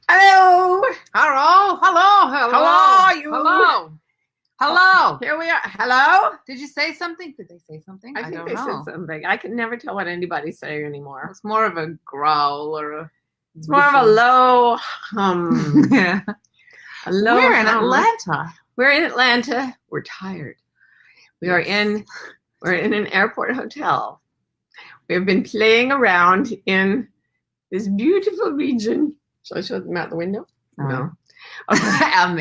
Hello. Hello. Here we are. Hello. Did you say something? Did they say something? I think they said something. I can never tell what anybody's saying anymore. It's more of a growl or a. It's more of a low hum. Yeah. A low We're in hum. Atlanta. We're in Atlanta. We're tired. We're in an airport hotel. We've been playing around in this beautiful region. Shall I show them out the window? No. Our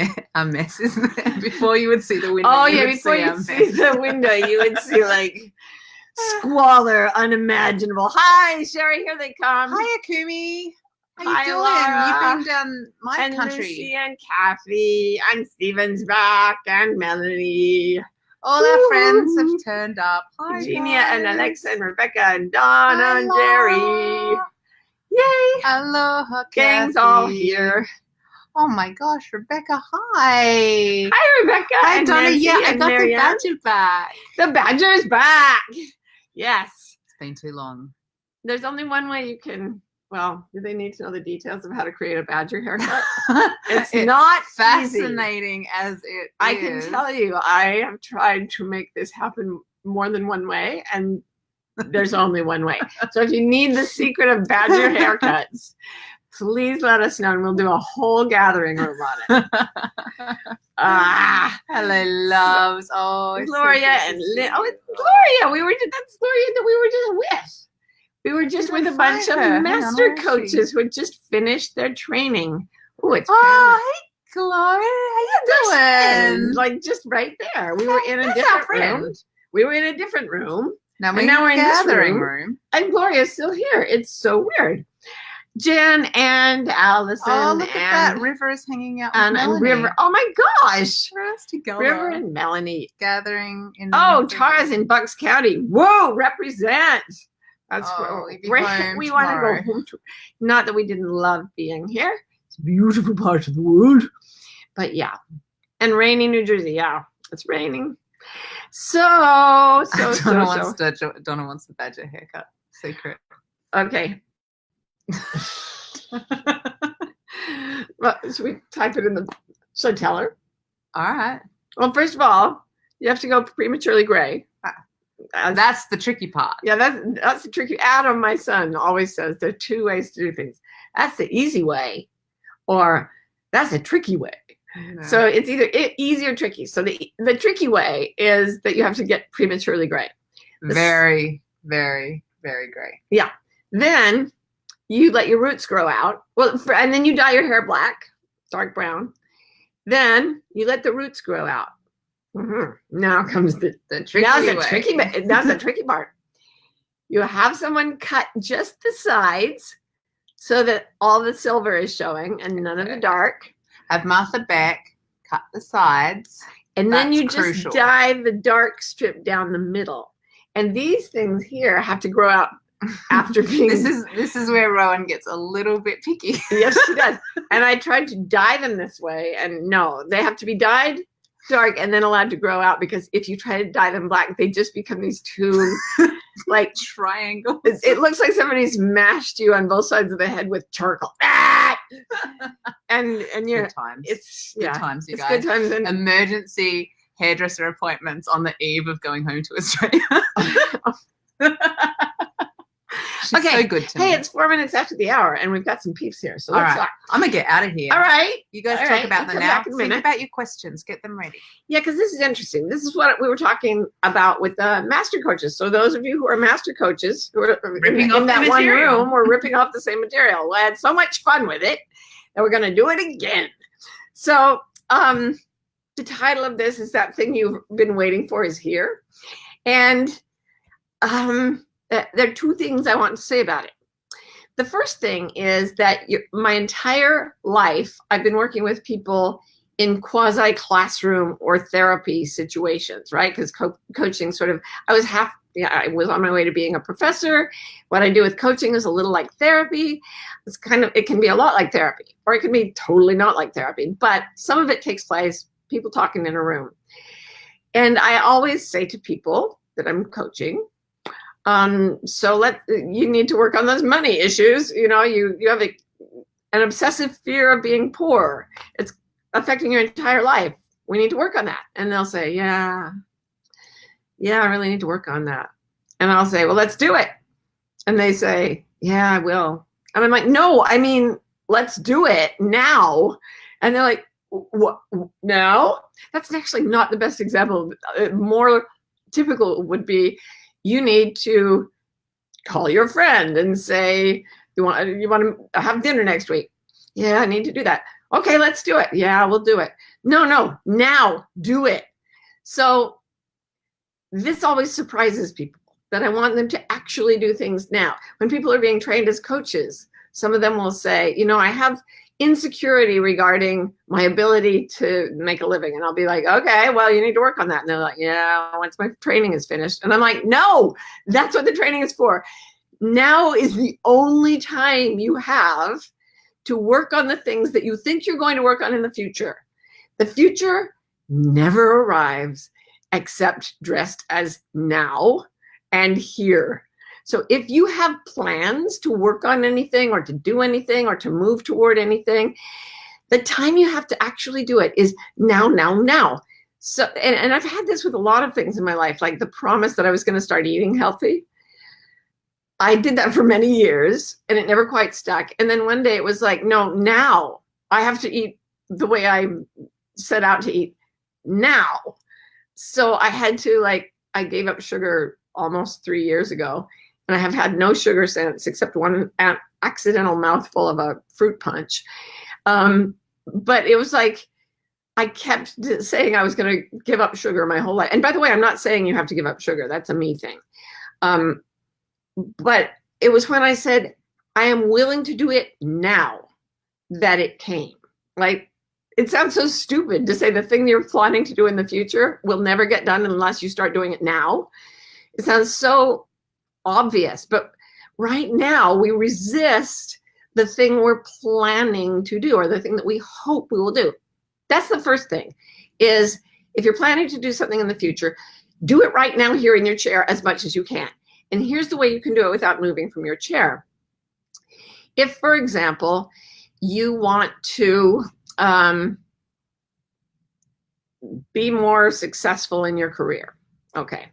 mess is there. Before you would see the window. Oh yeah, before you'd see the window, you would see like squalor unimaginable. Hi, Sherry, here they come. Hi, Akumi. How Hi, you doing? Laura. You've been down my And country. Lucy and Kathy and Steven's back and Melanie. All our friends have turned up. Hi, Eugenia guys. and Alexa andRebecca and Donna Hi, and Jerry. Laura. Yay! Aloha, Gang's Kathy. all here. Oh my gosh, Rebecca, hi. Hi, Rebecca. Hi, and Donna. Nancy Yeah, I and got Marianne. the badger back. The badger's back. Yes. It's been too long. There's only one way you can. Well, do they need to know the details of how to create a badger haircut? It's not easy. fascinating as it I is. can tell you, I have tried to make this happen more than one way, and there's only one way. So if you need the secret of badger haircuts, please let us know, and we'll do a whole gathering room on it. Hello, loves. Oh, it's Gloria so and good to Lynn. see Oh, you. it's Gloria. That's Gloria that we were just with. We were just Where with did a I bunch find of her? Hang on, master where is she? coaches who had just finished their training. Oh, it's Oh, hey, Gloria. How you doing? like just right there. We were in a That's our different room. friend. We were in a different room. Now And now we're in this gathering room. And Gloria's still here. It's so weird. Jen and Allison Oh, look and, at that. River is hanging out with and Melanie. River. Oh my gosh. We're us together. River and Melanie. Gathering in. Oh, the- Tara's in Bucks County. Whoa, represent. That's Oh, where we'll be home we want to tomorrow. go home to. Not that we didn't love being here. It's a beautiful part of the world. But yeah. And rainy New Jersey. Yeah, it's raining. Donna wants the badger haircut. Secret. Okay. Well, should we type it in the? Should I tell her? All right. Well, first of all, you have to go prematurely gray. That's the tricky part. Yeah, that's the tricky. Adam, my son, always says there are two ways to do things. That's the easy way, or that's a tricky way. Yeah. So it's either easy or tricky. So the tricky way is that you have to get prematurely gray. Very, very, very gray. Yeah. Then you let your roots grow out. Well, and then you dye your hair black, dark brown. Then you let the roots grow out. Now comes the tricky way. That's the tricky part. You have someone cut just the sides so that all the silver is showing and none of the dark. Have Martha Beck cut the sides. And then That's you just crucial. dye the dark strip down the middle. And these things here have to grow out after being. This is where Rowan gets a little bit picky. Yes, she does. And I tried to dye them this way, and no, they have to be dyed dark and then allowed to grow out, because if you try to dye them black, they just become these two like triangles. It looks like somebody's mashed you on both sides of the head with charcoal. Ah! And you're Good times. it's Good yeah, times, you it's guys. good times. And Emergency hairdresser appointments on the eve of going home to Australia. She's okay, so good to me. Hey, it's 4 minutes after the hour, and we've got some peeps here. So All let's right. talk. I'm gonna get out of here. All right. You guys All talk right, about I'll the come now. back in a Think minute. about your questions. Get them ready. Yeah, because this is interesting. This is what we were talking about with the master coaches. So those of you who are master coaches who are Ripping off in the that one material. room, we're ripping off the same material. We had so much fun with it that we're going to do it again. So the title of this is That Thing You've Been Waiting For Is Here. And there are two things I want to say about it. The first thing is that my entire life, I've been working with people in quasi-classroom or therapy situations, right? Because coaching sort of, I was on my way to being a professor. What I do with coaching is a little like therapy. It can be a lot like therapy, or it can be totally not like therapy, but some of it takes place, people talking in a room. And I always say to people that I'm coaching, you need to work on those money issues. You know, you have an obsessive fear of being poor. It's affecting your entire life. We need to work on that. And they'll say, yeah, I really need to work on that. And I'll say, well, let's do it. And they say, yeah, I will. And I'm like, no, I mean, let's do it now. And they're like, what, now? That's actually not the best example. More typical would be, you need to call your friend and say, you want to have dinner next week? Yeah, I need to do that. Okay, let's do it. Yeah, we'll do it. No, now do it. So this always surprises people, that I want them to actually do things now. When people are being trained as coaches, some of them will say, I have insecurity regarding my ability to make a living. And I'll be like, okay, well, you need to work on that. And they're like, yeah, once my training is finished. And I'm like, no, that's what the training is for. Now is the only time you have to work on the things that you think you're going to work on in the future. The future never arrives except dressed as now and here. So if you have plans to work on anything or to do anything or to move toward anything, the time you have to actually do it is now. So, and I've had this with a lot of things in my life, like the promise that I was going to start eating healthy. I did that for many years and it never quite stuck. And then one day it was like, no, now I have to eat the way I set out to eat now. So I had to, I gave up sugar almost 3 years ago. And I have had no sugar since, except one accidental mouthful of a fruit punch. But it was like, I kept saying I was going to give up sugar my whole life. And by the way, I'm not saying you have to give up sugar. That's a me thing. But it was when I said, I am willing to do it now, that it came. Like, it sounds so stupid to say the thing you're planning to do in the future will never get done unless you start doing it now. It sounds so obvious, but right now we resist the thing we're planning to do, or the thing that we hope we will do. That's the first thing, is if you're planning to do something in the future, do it right now here in your chair as much as you can. And here's the way you can do it without moving from your chair. If, for example, you want to be more successful in your career, okay,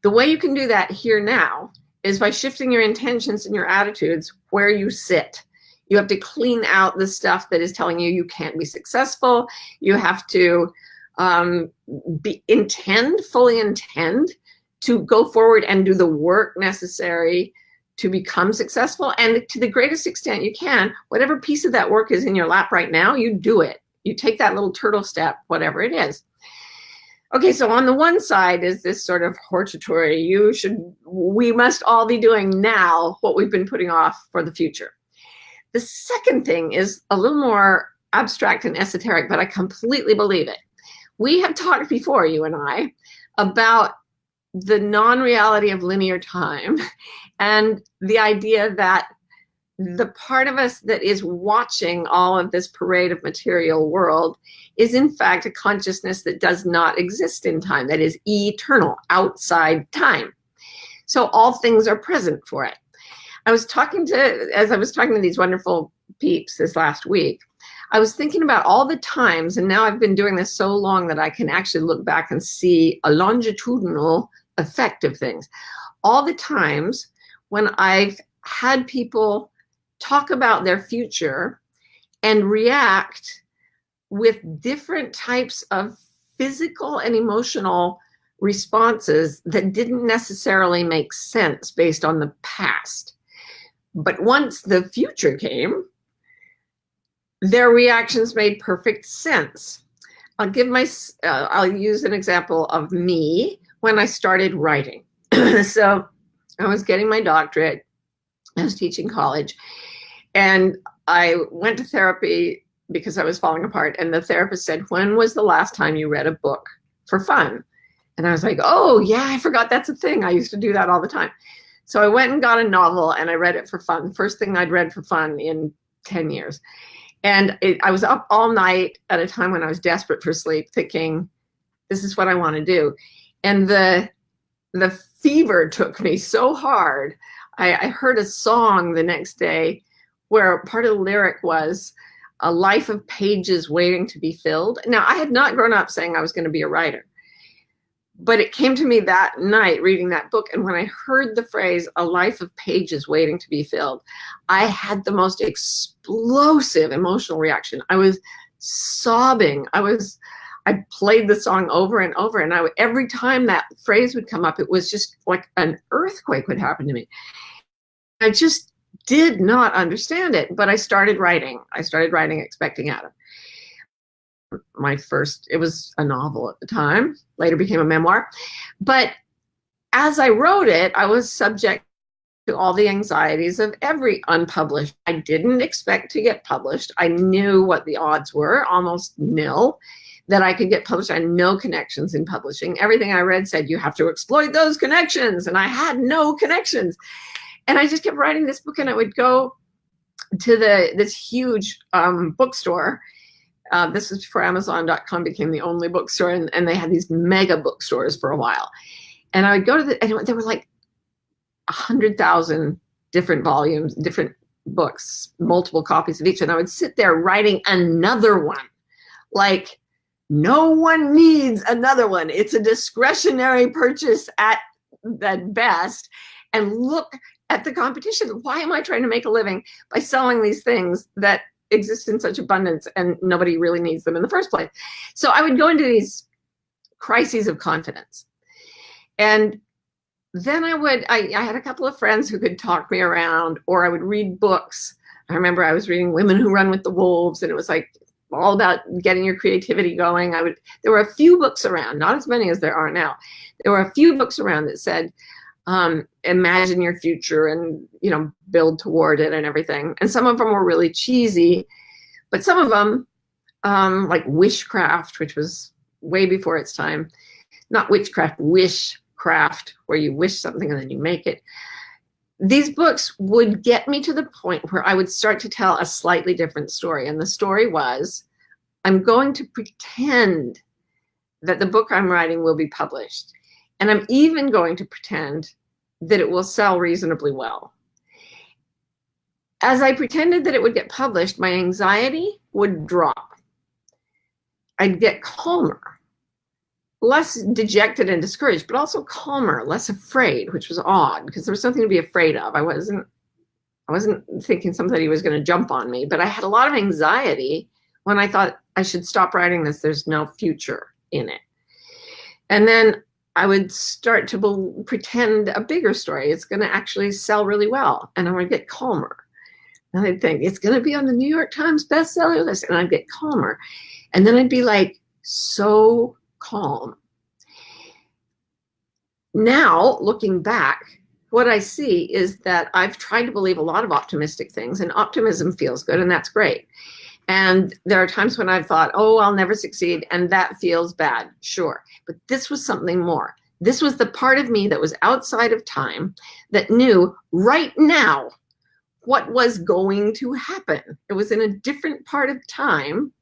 the way you can do that here now is by shifting your intentions and your attitudes where you sit. You have to clean out the stuff that is telling you you can't be successful. You have to fully intend to go forward and do the work necessary to become successful. And to the greatest extent you can, whatever piece of that work is in your lap right now, you do it. You take that little turtle step, whatever it is. Okay, so on the one side is this sort of hortatory, we must all be doing now what we've been putting off for the future. The second thing is a little more abstract and esoteric, but I completely believe it. We have talked before, you and I, about the non-reality of linear time and the idea that the part of us that is watching all of this parade of material world is in fact a consciousness that does not exist in time, that is eternal, outside time. So all things are present for it. As I was talking to these wonderful peeps this last week, I was thinking about all the times, and now I've been doing this so long that I can actually look back and see a longitudinal effect of things. All the times when I've had people talk about their future and react with different types of physical and emotional responses that didn't necessarily make sense based on the past. But once the future came, their reactions made perfect sense. I'll use an example of me when I started writing. So I was getting my doctorate, I was teaching college, and I went to therapy because I was falling apart. And the therapist said, when was the last time you read a book for fun? And I was like, oh yeah, I forgot that's a thing. I used to do that all the time. So I went and got a novel and I read it for fun. First thing I'd read for fun in 10 years. And I was up all night at a time when I was desperate for sleep, thinking, this is what I want to do. And the fever took me so hard. I heard a song the next day where part of the lyric was a life of pages waiting to be filled. Now, I had not grown up saying I was going to be a writer, but it came to me that night reading that book. And when I heard the phrase, a life of pages waiting to be filled, I had the most explosive emotional reaction. I was sobbing. I played the song over and over. And every time that phrase would come up, it was just like an earthquake would happen to me. I just did not understand it, but I started writing. I started writing Expecting Adam. It was a novel at the time, later became a memoir. But as I wrote it, I was subject to all the anxieties of every unpublished. I didn't expect to get published. I knew what the odds were, almost nil, that I could get published. I had no connections in publishing. Everything I read said, you have to exploit those connections. And I had no connections. And I just kept writing this book, and I would go to this huge bookstore. This was before Amazon.com became the only bookstore, and they had these mega bookstores for a while. And I would go to and there were like 100,000 different volumes, different books, multiple copies of each. And I would sit there writing another one. Like, no one needs another one. It's a discretionary purchase at best. And look at the competition. Why am I trying to make a living by selling these things that exist in such abundance and nobody really needs them in the first place? So I would go into these crises of confidence. And then I had a couple of friends who could talk me around, or I would read books. I remember I was reading Women Who Run with the Wolves, and it was like all about getting your creativity going. There were a few books around, not as many as there are now. There were a few books around that said, imagine your future and, build toward it and everything. And some of them were really cheesy, but some of them, like Wishcraft, which was way before its time, not witchcraft, wishcraft, where you wish something and then you make it. These books would get me to the point where I would start to tell a slightly different story. And the story was, I'm going to pretend that the book I'm writing will be published. And I'm even going to pretend that it will sell reasonably well. As I pretended that it would get published, my anxiety would drop. I'd get calmer, less dejected and discouraged, but also calmer, less afraid, which was odd because there was something to be afraid of. I wasn't thinking somebody was going to jump on me, but I had a lot of anxiety when I thought I should stop writing this. There's no future in it. And then I would start to pretend a bigger story. It's going to actually sell really well. And I would get calmer. And I'd think it's going to be on the New York Times bestseller list. And I'd get calmer. And then I'd be like, so calm. Now, looking back, what I see is that I've tried to believe a lot of optimistic things, and optimism feels good, and that's great. And there are times when I've thought, oh, I'll never succeed, and that feels bad, sure. But this was something more. This was the part of me that was outside of time that knew right now what was going to happen. It was in a different part of time,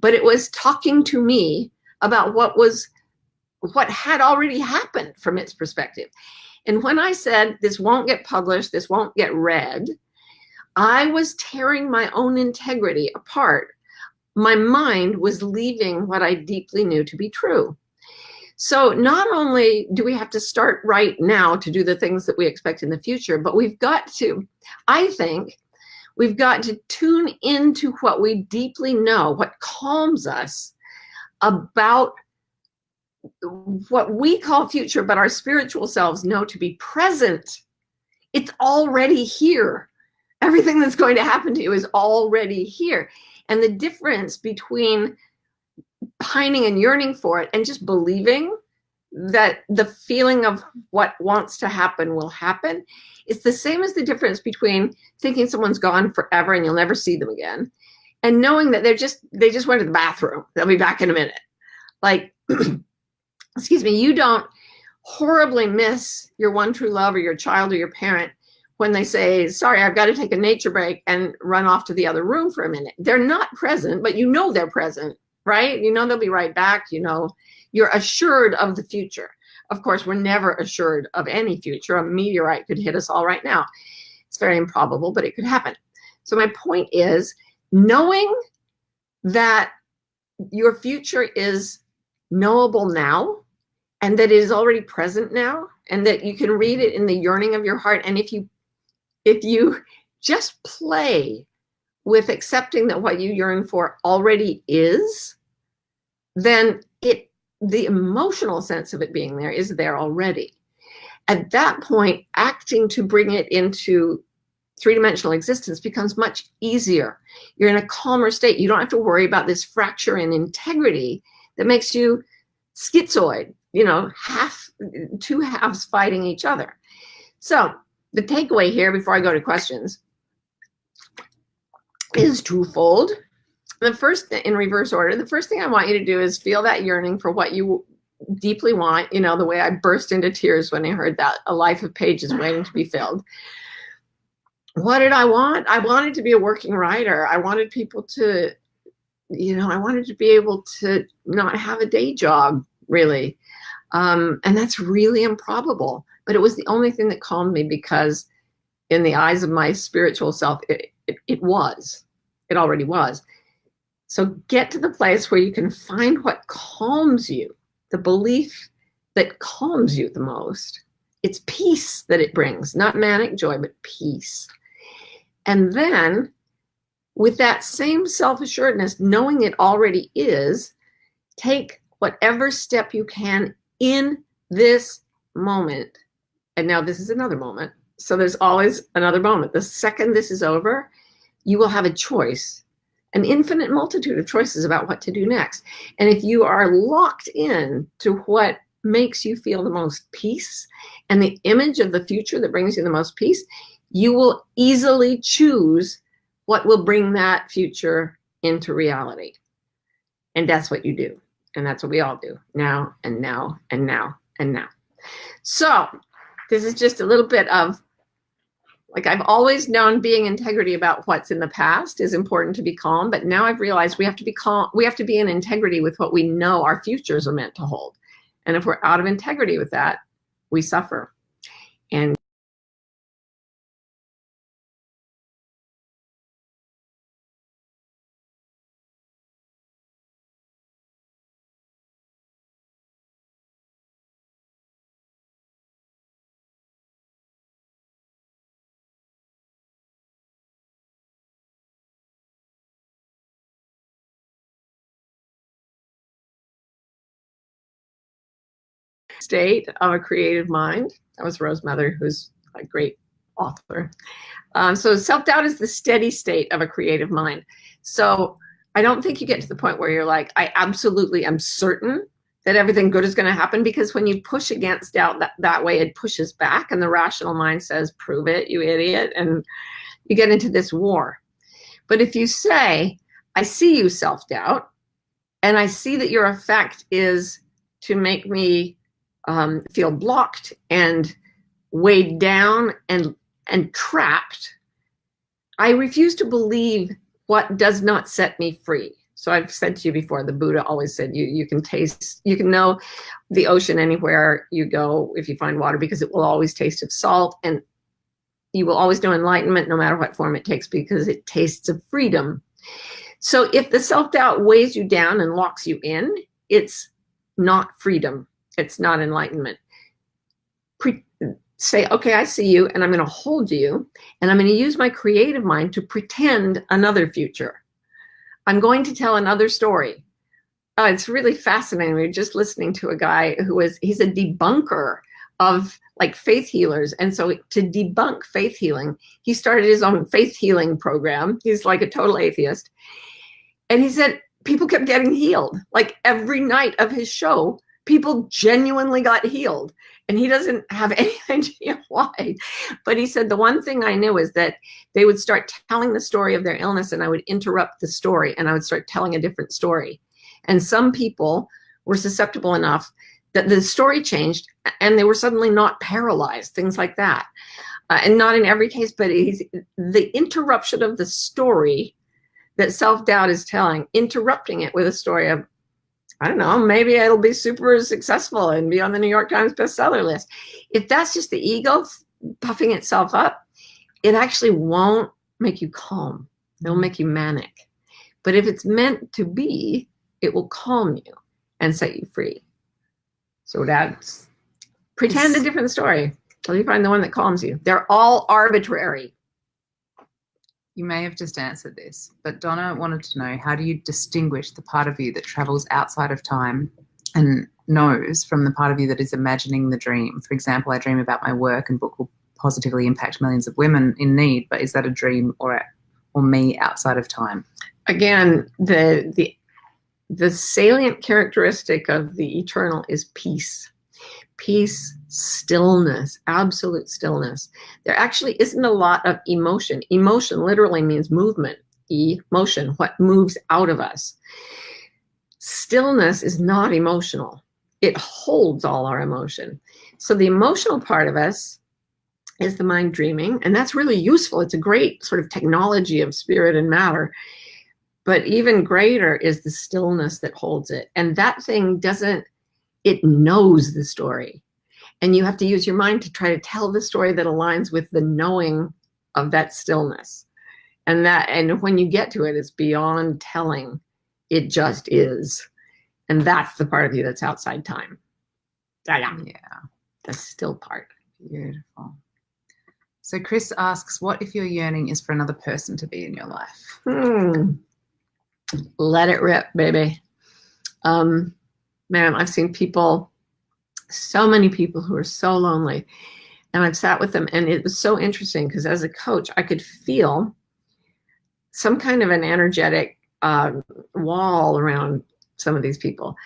but it was talking to me about what had already happened from its perspective. And when I said, this won't get published, this won't get read, I was tearing my own integrity apart. My mind was leaving what I deeply knew to be true. So not only do we have to start right now to do the things that we expect in the future, but I think we've got to tune into what we deeply know, what calms us about what we call future, but our spiritual selves know to be present. It's already here. Everything that's going to happen to you is already here. And the difference between pining and yearning for it and just believing that the feeling of what wants to happen will happen, it's the same as the difference between thinking someone's gone forever and you'll never see them again, and knowing that they just went to the bathroom. They'll be back in a minute. Like, excuse me, you don't horribly miss your one true love or your child or your parent when they say, sorry, I've got to take a nature break and run off to the other room for a minute. They're not present, but you know they're present, right? You know they'll be right back. You know, you're assured of the future. Of course, we're never assured of any future. A meteorite could hit us all right now. It's very improbable, but it could happen. So my point is, knowing that your future is knowable now, and that it is already present now, and that you can read it in the yearning of your heart. And if you just play with accepting that what you yearn for already is, then the emotional sense of it being there is there already. At that point, acting to bring it into three-dimensional existence becomes much easier. You're in a calmer state. You don't have to worry about this fracture in integrity that makes you schizoid, two halves fighting each other. So the takeaway here, before I go to questions, is twofold. The first, in reverse order, the first thing I want you to do is feel that yearning for what you deeply want. The way I burst into tears when I heard that, a life of pages waiting to be filled. What did I want? I wanted to be a working writer. I wanted people to, I wanted to be able to not have a day job, really. And that's really improbable. But it was the only thing that calmed me, because in the eyes of my spiritual self, it already was. So get to the place where you can find what calms you, the belief that calms you the most. It's peace that it brings, not manic joy, but peace. And then with that same self-assuredness, knowing it already is, take whatever step you can in this moment. And now this is another moment. So there's always another moment. The second this is over, you will have a choice, an infinite multitude of choices about what to do next. And if you are locked in to what makes you feel the most peace and the image of the future that brings you the most peace, you will easily choose what will bring that future into reality. And that's what you do. And that's what we all do, now and now and now and now. So this is just a little bit of, like, I've always known being integrity about what's in the past is important to be calm, but now I've realized we have to be calm. We have to be in integrity with what we know our futures are meant to hold. And if we're out of integrity with that, we suffer. And state of a creative mind. That was Rose Mother, who's a great author. So self-doubt is the steady state of a creative mind. So I don't think you get to the point where you're like, I absolutely am certain that everything good is going to happen, because when you push against doubt that way, it pushes back, and the rational mind says, prove it, you idiot, and you get into this war. But if you say, I see you, self-doubt, and I see that your effect is to make me feel blocked and weighed down and trapped, I refuse to believe what does not set me free. So I've said to you before, the Buddha always said you can know the ocean anywhere you go if you find water, because it will always taste of salt, and you will always know enlightenment no matter what form it takes, because it tastes of freedom. So if the self-doubt weighs you down and locks you in, it's not freedom. It's not enlightenment. Say, okay, I see you, and I'm going to hold you, and I'm going to use my creative mind to pretend another future. I'm going to tell another story. Oh, it's really fascinating. We were just listening to a guy he's a debunker of like faith healers. And so to debunk faith healing, he started his own faith healing program. He's like a total atheist. And he said people kept getting healed. Like every night of his show, people genuinely got healed. And he doesn't have any idea why. But he said, the one thing I knew is that they would start telling the story of their illness, and I would interrupt the story, and I would start telling a different story. And some people were susceptible enough that the story changed, and they were suddenly not paralyzed, things like that. And not in every case, but the interruption of the story that self-doubt is telling, interrupting it with a story of, I don't know, maybe it'll be super successful and be on the New York Times bestseller list. If that's just the ego puffing itself up, it actually won't make you calm. It'll make you manic. But if it's meant to be, it will calm you and set you free. So that's pretend a different story till you find the one that calms you. They're all arbitrary. You may have just answered this, but Donna wanted to know, how do you distinguish the part of you that travels outside of time and knows from the part of you that is imagining the dream? For example, I dream about my work and book will positively impact millions of women in need, but is that a dream or me outside of time? Again, the salient characteristic of the eternal is peace. Peace, stillness, absolute stillness. There actually isn't a lot of emotion. Emotion literally means movement. Emotion, what moves out of us. Stillness is not emotional. It holds all our emotion. So the emotional part of us is the mind dreaming, and that's really useful. It's a great sort of technology of spirit and matter. But even greater is the stillness that holds it. And that thing it knows the story. And you have to use your mind to try to tell the story that aligns with the knowing of that stillness. And when you get to it, it's beyond telling. It just is. And that's the part of you that's outside time. Yeah. The still part. Beautiful. So Chris asks, what if your yearning is for another person to be in your life? Let it rip, baby. Man, I've seen people, so many people who are so lonely, and I've sat with them, and it was so interesting because as a coach, I could feel some kind of an energetic wall around some of these people.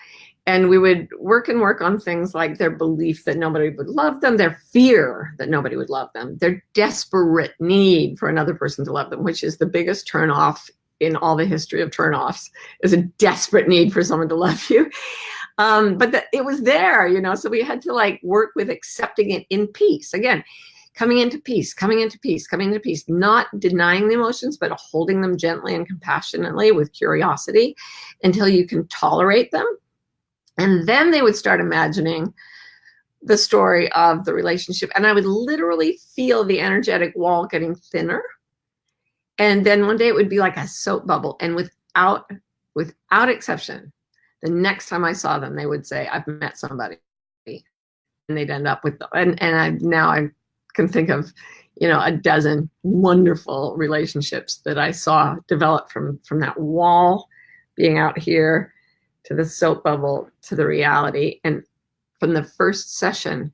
And we would work on things like their belief that nobody would love them, their fear that nobody would love them, their desperate need for another person to love them, which is the biggest turnoff in all the history of turnoffs, is a desperate need for someone to love you. But it was there, so we had to work with accepting it in peace. Again, coming into peace, not denying the emotions, but holding them gently and compassionately with curiosity until you can tolerate them. And then they would start imagining the story of the relationship. And I would literally feel the energetic wall getting thinner. And then one day it would be like a soap bubble. And without exception, the next time I saw them, they would say, I've met somebody. And they'd end up with, I can think of, a dozen wonderful relationships that I saw develop from that wall being out here to the soap bubble to the reality. And from the first session,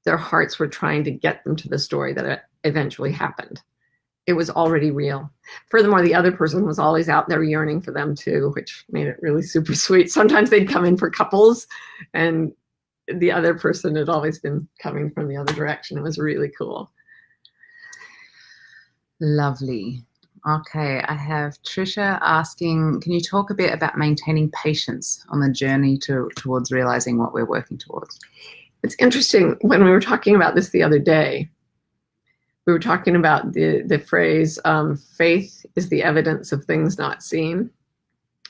their hearts were trying to get them to the story that eventually happened. It was already real. Furthermore, the other person was always out there yearning for them too, which made it really super sweet. Sometimes they'd come in for couples and the other person had always been coming from the other direction. It was really cool. Lovely. Okay, I have Trisha asking, can you talk a bit about maintaining patience on the journey towards realizing what we're working towards? It's interesting, when we were talking about this the other day, we were talking about the phrase, faith is the evidence of things not seen.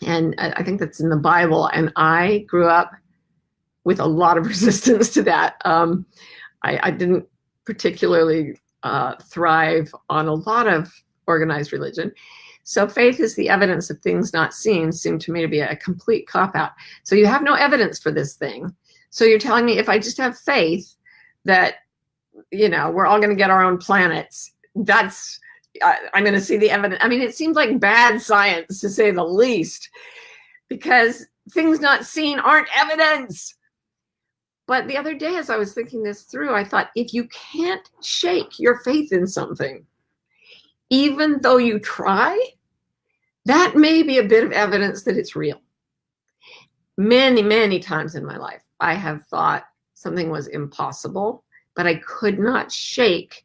And I think that's in the Bible. And I grew up with a lot of resistance to that. I didn't particularly thrive on a lot of organized religion. So faith is the evidence of things not seen seemed to me to be a complete cop-out. So you have no evidence for this thing. So you're telling me if I just have faith that, we're all going to get our own planets, I'm going to see the evidence. I mean, it seems like bad science, to say the least, because things not seen aren't evidence. But the other day, as I was thinking this through, I thought, if you can't shake your faith in something, even though you try, that may be a bit of evidence that it's real. Many, many times in my life, I have thought something was impossible, but I could not shake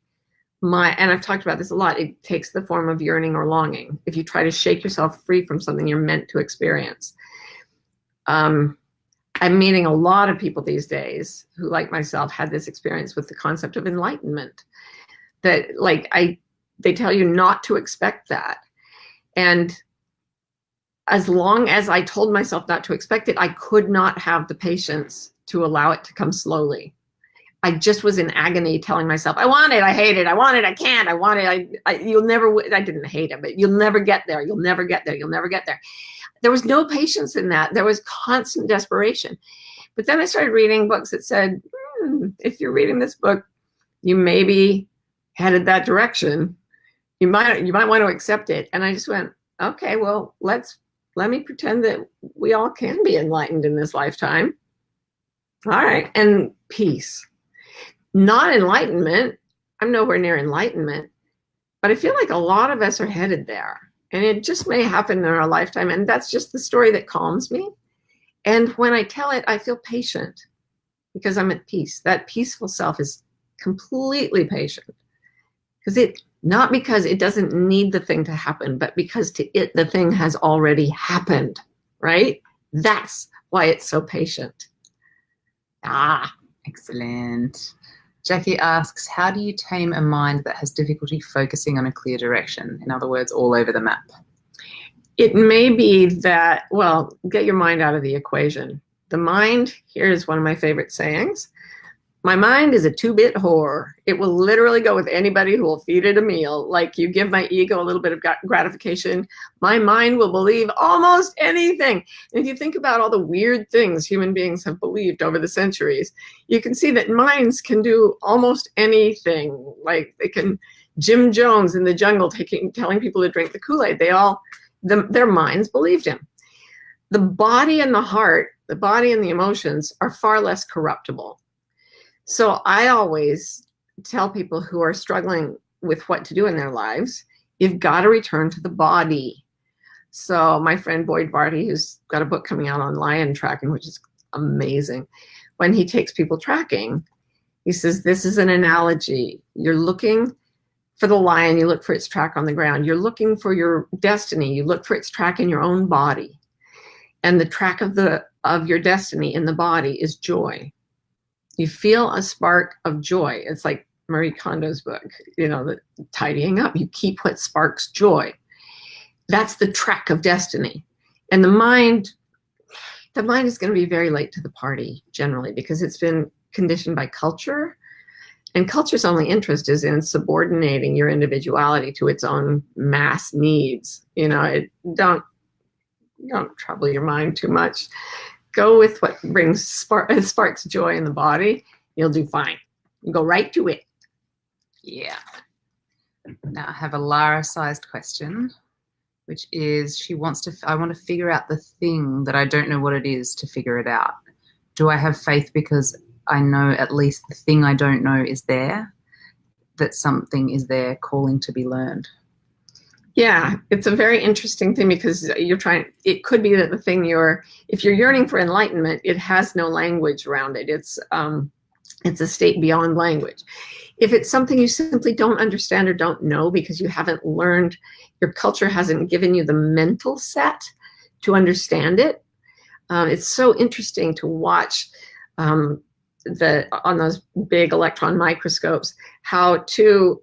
and I've talked about this a lot, it takes the form of yearning or longing. If you try to shake yourself free from something you're meant to experience. I'm meeting a lot of people these days who, like myself, had this experience with the concept of enlightenment. That they tell you not to expect that. And as long as I told myself not to expect it, I could not have the patience to allow it to come slowly. I just was in agony telling myself, I want it, I hate it, I want it, I can't, I want it, you'll never, I didn't hate it, but you'll never get there, you'll never get there, you'll never get there. There was no patience in that. There was constant desperation. But then I started reading books that said, if you're reading this book, you may be headed that direction. You might want to accept it. And I just went, okay, well, let me pretend that we all can be enlightened in this lifetime. All right. And peace. Not enlightenment. I'm nowhere near enlightenment. But I feel like a lot of us are headed there. And it just may happen in our lifetime. And that's just the story that calms me. And when I tell it, I feel patient because I'm at peace. That peaceful self is completely patient. Not because it doesn't need the thing to happen, but because to it, the thing has already happened, right? That's why it's so patient. Excellent. Jackie asks, how do you tame a mind that has difficulty focusing on a clear direction? In other words, all over the map. It may be that, well, get your mind out of the equation. The mind, here's one of my favorite sayings. My mind is a 2-bit whore. It will literally go with anybody who will feed it a meal. Like you give my ego a little bit of gratification, my mind will believe almost anything. And if you think about all the weird things human beings have believed over the centuries, you can see that minds can do almost anything. Like they can, Jim Jones in the jungle telling people to drink the Kool-Aid, their minds believed him. The body and the heart, the body and the emotions are far less corruptible. So I always tell people who are struggling with what to do in their lives, you've got to return to the body. So my friend Boyd Varty, who's got a book coming out on lion tracking, which is amazing. When he takes people tracking, he says, this is an analogy. You're looking for the lion, you look for its track on the ground. You're looking for your destiny, you look for its track in your own body. And the track of your destiny in the body is joy. You feel a spark of joy. It's like Marie Kondo's book, the tidying up. You keep what sparks joy. That's the track of destiny. And the mind is going to be very late to the party generally because it's been conditioned by culture. And culture's only interest is in subordinating your individuality to its own mass needs. Don't trouble your mind too much. Go with what brings sparks joy in the body. You'll do fine. You go right to it. Yeah. Now I have a Lara-sized question, which is I want to figure out the thing that I don't know what it is to figure it out. Do I have faith because I know at least the thing I don't know is there, that something is there calling to be learned? Yeah, it's a very interesting thing because it could be that the thing if you're yearning for enlightenment, it has no language around it. It's a state beyond language. If it's something you simply don't understand or don't know because you haven't learned, your culture hasn't given you the mental set to understand it. It's so interesting to watch on those big electron microscopes, how two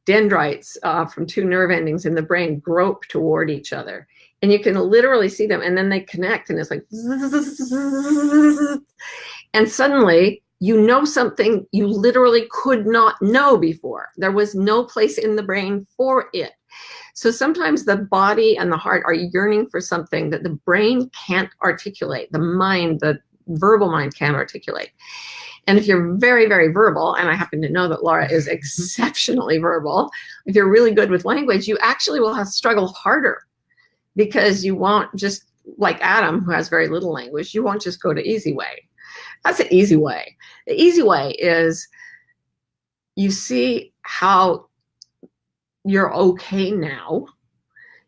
dendrites from two nerve endings in the brain grope toward each other. And you can literally see them and then they connect and it's like, and suddenly you know something you literally could not know before. There was no place in the brain for it. So sometimes the body and the heart are yearning for something that the brain can't articulate. The mind, the verbal mind can't articulate. And if you're very, very verbal, and I happen to know that Laura is exceptionally verbal, if you're really good with language, you actually will have to struggle harder because you won't just, like Adam, who has very little language, you won't just go to easy way. That's an easy way. The easy way is you see how you're okay now.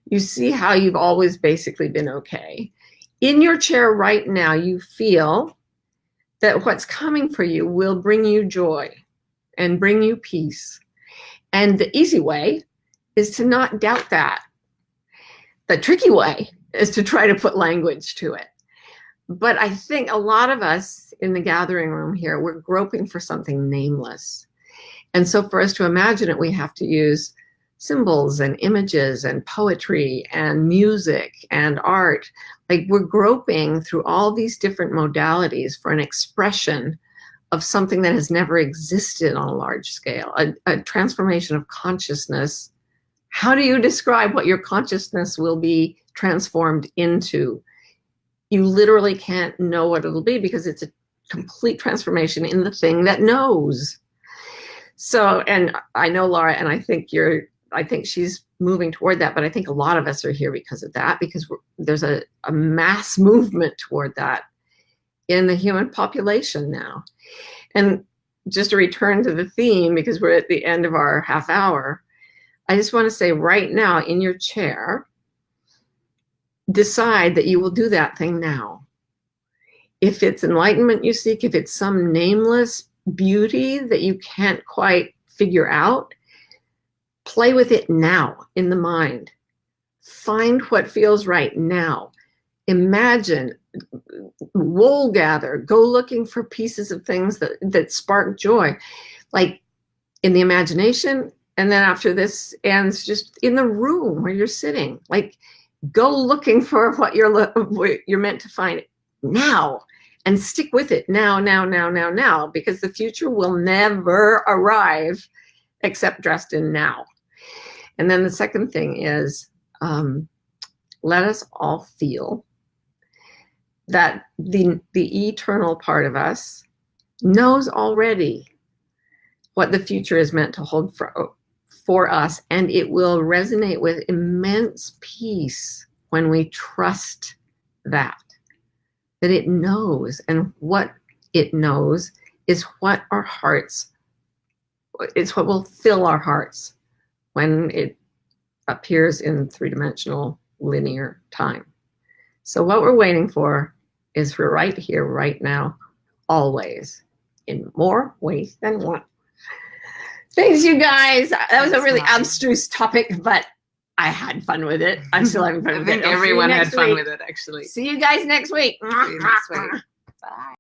You see how you've always basically been okay. In your chair right now, you feel that what's coming for you will bring you joy and bring you peace. And the easy way is to not doubt that. The tricky way is to try to put language to it. But I think a lot of us in the gathering room here, we're groping for something nameless. And so for us to imagine it, we have to use symbols and images and poetry and music and art. Like we're groping through all these different modalities for an expression of something that has never existed on a large scale, a transformation of consciousness. How do you describe what your consciousness will be transformed into? You literally can't know what it'll be because it's a complete transformation in the thing that knows. So, and I know Laura, and I think she's moving toward that, but I think a lot of us are here because of that, because there's a mass movement toward that in the human population now. And just to return to the theme, because we're at the end of our half hour, I just want to say right now in your chair, decide that you will do that thing now. If it's enlightenment you seek, if it's some nameless beauty that you can't quite figure out, play with it now in the mind. Find what feels right now. Imagine, wool gather, go looking for pieces of things that spark joy, like in the imagination. And then after this ends, just in the room where you're sitting, like go looking for what you're meant to find now, and stick with it now, because the future will never arrive except dressed in now. And then the second thing is, let us all feel that the eternal part of us knows already what the future is meant to hold for us, and it will resonate with immense peace when we trust that it knows, and what it knows is what our hearts, it's what will fill our hearts when it appears in three-dimensional linear time. So what we're waiting for is for right here, right now, always, in more ways than one. Thanks, you guys. That was a really abstruse topic, but I had fun with it. I'm still having fun with it. I think everyone had fun with it, actually. See you guys next week. See you next week. Bye.